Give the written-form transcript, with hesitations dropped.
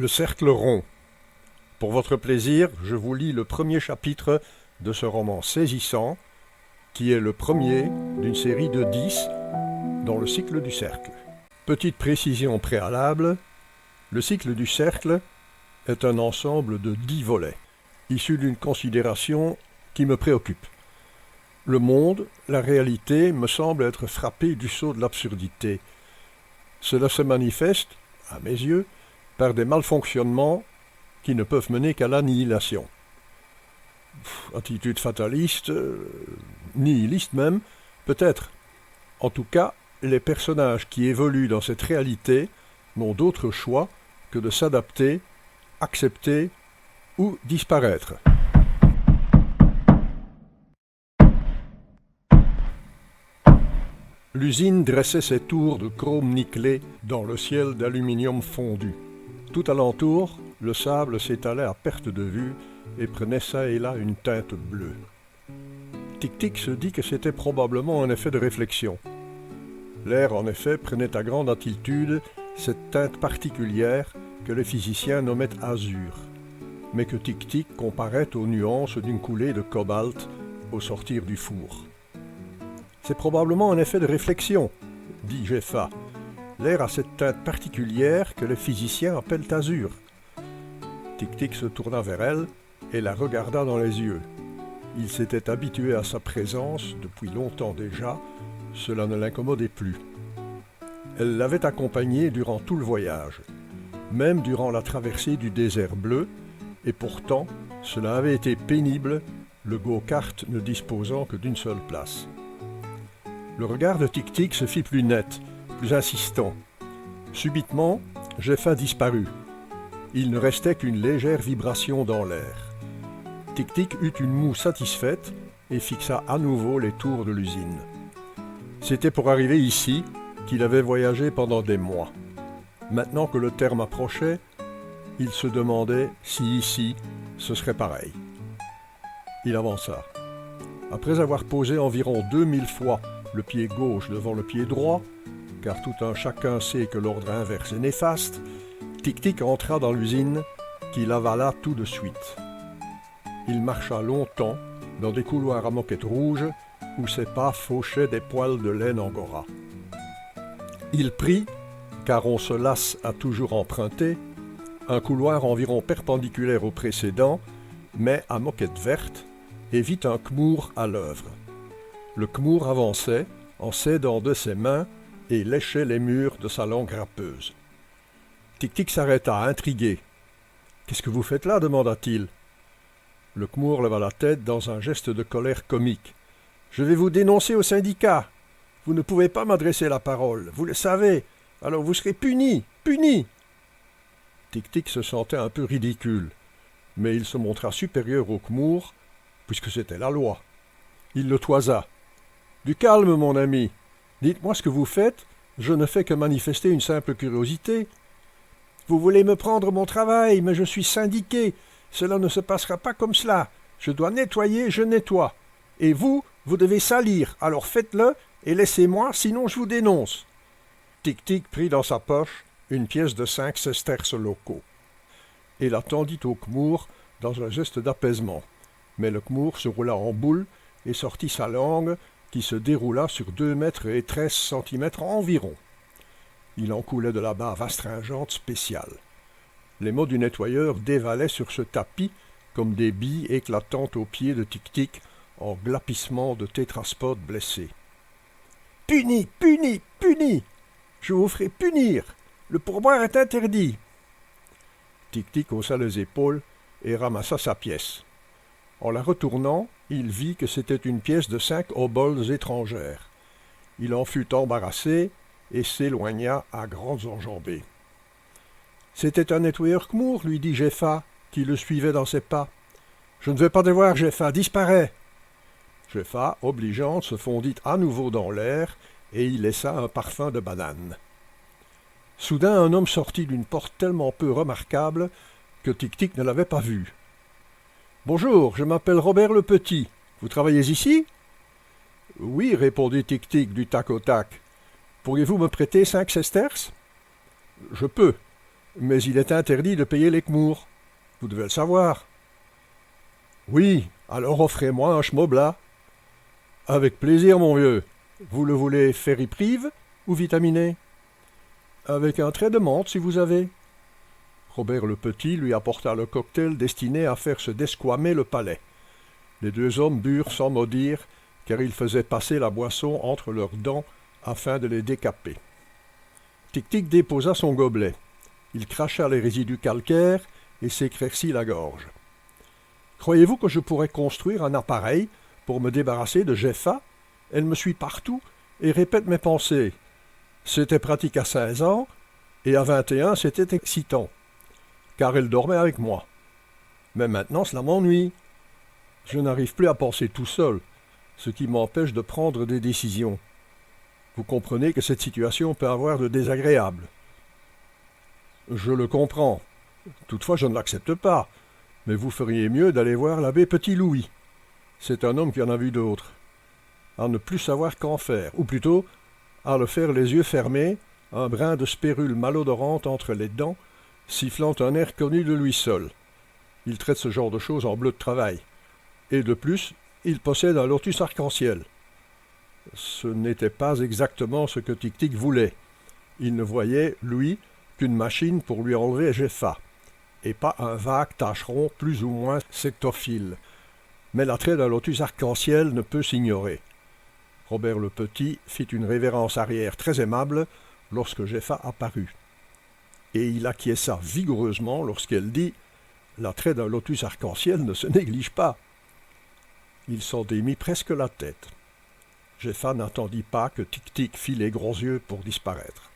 Le cercle rond. Pour votre plaisir, je vous lis le premier chapitre de ce roman saisissant, qui est le premier d'une série de 10 dans le cycle du cercle. Petite précision préalable, le cycle du cercle est un ensemble de 10 volets, issus d'une considération qui me préoccupe. Le monde, la réalité, me semble être frappé du sceau de l'absurdité. Cela se manifeste, à mes yeux, par des malfonctionnements qui ne peuvent mener qu'à l'annihilation. Attitude fataliste, nihiliste même, peut-être. En tout cas, les personnages qui évoluent dans cette réalité n'ont d'autre choix que de s'adapter, accepter ou disparaître. L'usine dressait ses tours de chrome nickelé dans le ciel d'aluminium fondu. Tout alentour, le sable s'étalait à perte de vue et prenait çà et là une teinte bleue. Tic-Tic se dit que c'était probablement un effet de réflexion. L'air, en effet, prenait à grande altitude cette teinte particulière que les physiciens nommaient azur, mais que Tic-Tic comparait aux nuances d'une coulée de cobalt au sortir du four. C'est probablement un effet de réflexion, dit Jeffa. L'air a cette teinte particulière que les physiciens appellent azur. Tic-Tic se tourna vers elle et la regarda dans les yeux. Il s'était habitué à sa présence depuis longtemps déjà, cela ne l'incommodait plus. Elle l'avait accompagné durant tout le voyage, même durant la traversée du désert bleu, et pourtant cela avait été pénible, le go-kart ne disposant que d'une seule place. Le regard de Tic-Tic se fit plus net, plus insistant. Subitement, Jeffa disparut. Il ne restait qu'une légère vibration dans l'air. Tic-Tic eut une moue satisfaite et fixa à nouveau les tours de l'usine. C'était pour arriver ici qu'il avait voyagé pendant des mois. Maintenant que le terme approchait, il se demandait si ici, ce serait pareil. Il avança. Après avoir posé environ 2000 fois le pied gauche devant le pied droit, car tout un chacun sait que l'ordre inverse est néfaste, Tic-Tic entra dans l'usine, qu'il avala tout de suite. Il marcha longtemps dans des couloirs à moquette rouge où ses pas fauchaient des poils de laine angora. Il prit, car on se lasse à toujours emprunter, un couloir environ perpendiculaire au précédent, mais à moquette verte, et vit un kmour à l'œuvre. Le kmour avançait, en s'aidant de ses mains, et léchait les murs de sa langue râpeuse. Tic-Tic s'arrêta, intrigué. « Qu'est-ce que vous faites là » demanda-t-il. Le kmour leva la tête dans un geste de colère comique. « Je vais vous dénoncer au syndicat. Vous ne pouvez pas m'adresser la parole, vous le savez. Alors vous serez puni, puni !» Tic-Tic se sentait un peu ridicule, mais il se montra supérieur au kmour, puisque c'était la loi. Il le toisa. « Du calme, mon ami. Dites-moi ce que vous faites, je ne fais que manifester une simple curiosité. Vous voulez me prendre mon travail, mais je suis syndiqué. Cela ne se passera pas comme cela. Je dois nettoyer, je nettoie. Et vous, vous devez salir, alors faites-le et laissez-moi, sinon je vous dénonce. » Tic-Tic prit dans sa poche une pièce de 5 sesterces locaux et la tendit au kmour dans un geste d'apaisement. Mais le kmour se roula en boule et sortit sa langue qui se déroula sur 2 mètres et 13 centimètres environ. Il en coulait de la bave astringente spéciale. Les mots du nettoyeur dévalaient sur ce tapis comme des billes éclatantes aux pieds de Tic-Tic en glapissements de tétraspodes blessés. « Puni, puni, puni ! Je vous ferai punir. Le pourboire est interdit. » Tic-Tic haussa les épaules et ramassa sa pièce. En la retournant, il vit que c'était une pièce de 5 oboles étrangères. Il en fut embarrassé et s'éloigna à grandes enjambées. « C'était un nettoyeur kmour, lui dit Jeffa, qui le suivait dans ses pas. « Je ne veux pas te voir, Jeffa, disparais !» Jeffa, obligeante, se fondit à nouveau dans l'air et y laissa un parfum de banane. Soudain, un homme sortit d'une porte tellement peu remarquable que Tic-Tic ne l'avait pas vu. « Bonjour, je m'appelle Robert le Petit. Vous travaillez ici ?»« Oui, répondit Tic-Tic du tac au tac. Pourriez-vous me prêter 5 sesterces ?»« Je peux. Mais il est interdit de payer les kmours. Vous devez le savoir. Oui, alors offrez-moi un schmoblat. Avec plaisir, mon vieux. Vous le voulez ferriprive ou vitaminé? Avec un trait de menthe, si vous avez. Robert le Petit lui apporta le cocktail destiné à faire se desquamer le palais. Les deux hommes burent sans mot dire, car ils faisaient passer la boisson entre leurs dents afin de les décaper. Tic-Tic déposa son gobelet. Il cracha les résidus calcaires et s'éclaircit la gorge. « Croyez-vous que je pourrais construire un appareil pour me débarrasser de Jeffa? Elle me suit partout et répète mes pensées. C'était pratique à 16 ans, et à 21 c'était excitant, car elle dormait avec moi. Mais maintenant cela m'ennuie. Je n'arrive plus à penser tout seul, ce qui m'empêche de prendre des décisions. Vous comprenez que cette situation peut avoir de désagréables. Je le comprends. Toutefois, je ne l'accepte pas. Mais vous feriez mieux d'aller voir l'abbé Petit-Louis. C'est un homme qui en a vu d'autres. À ne plus savoir qu'en faire, ou plutôt, à le faire les yeux fermés, un brin de spérule malodorante entre les dents, sifflant un air connu de lui seul. Il traite ce genre de choses en bleu de travail. Et de plus, il possède un lotus arc-en-ciel. Ce n'était pas exactement ce que Tic-Tic voulait. Il ne voyait, lui, qu'une machine pour lui enlever Jeffa, et pas un vague tâcheron plus ou moins sectophile. Mais l'attrait d'un lotus arc-en-ciel ne peut s'ignorer. Robert le Petit fit une révérence arrière très aimable lorsque Jeffa apparut. Et il acquiesça vigoureusement lorsqu'elle dit « L'attrait d'un lotus arc-en-ciel ne se néglige pas ». Il s'en démit presque la tête. Jeffa n'attendit pas que Tic-Tic fît les gros yeux pour disparaître.